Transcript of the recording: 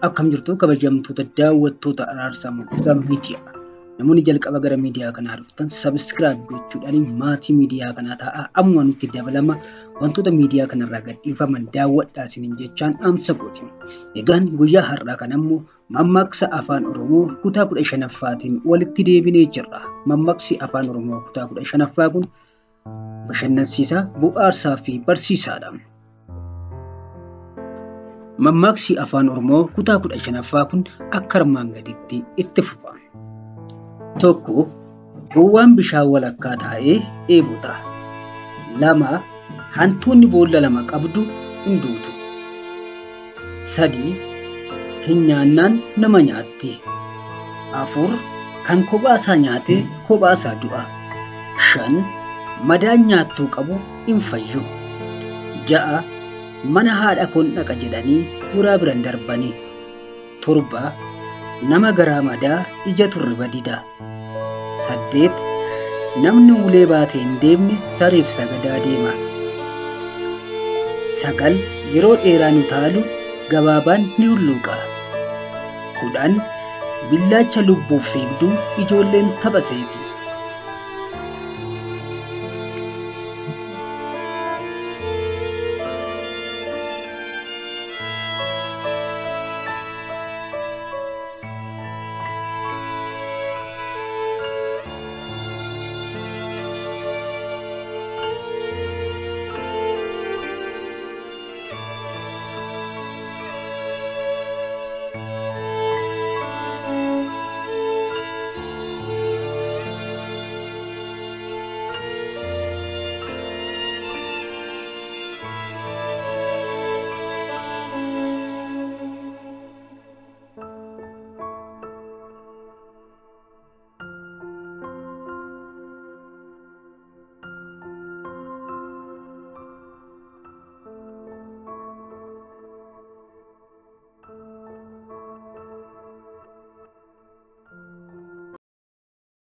akkam jirtu kabajamtoota daawwattoota Araarsaa Mul'isaa Miidiyaa. Namoonni jalqaba gara miidiyaa kanaa dhuftan subscribe gochuudhaan maatii miidiyaa kanaa ta'aa amma nutti dabalama wantoota miidiyaa kanarraa gadhiifaman daawwadhaa isiniin jechaan dhaamsa gooti. Egaan guyyaa har'aa kana immoo mammaaksi afaan Oromoo kutaa 15ffaatiin walitti deebinee jirra. Mammaaksi afaan Oromoo kutaa 15ffaa kun bashannansiisaa, bu'aarsaa fi barsiisaadha. Mammaaksi afaan Oromoo kutaa 15ffaa kun akka armaan gaditti itti fufa. Tokko, gowwaan bishaan walakkaa taa'ee eebota. 2, hantuunni boolla 2 qabdu hunduutu. 3, hin nyaannaan nama nyaatti. 4, kan kophaasaa nyaate kophaasaa du'a. 5, madaan nyaattuu qabu hin fayyu. 6, mana haadha koon dhaqa jedhanii guraa biran darbanii. 7, nama garaa madaa ija turriba dida. 8, namni ulee baatee hin deemne sareef sagadaa deema. 9, yeroo dheeraa nu taalu gabaabaan ni hulluuqa. 10, billaacha lubbuuf fiigduu ijoolleen taphaseeti.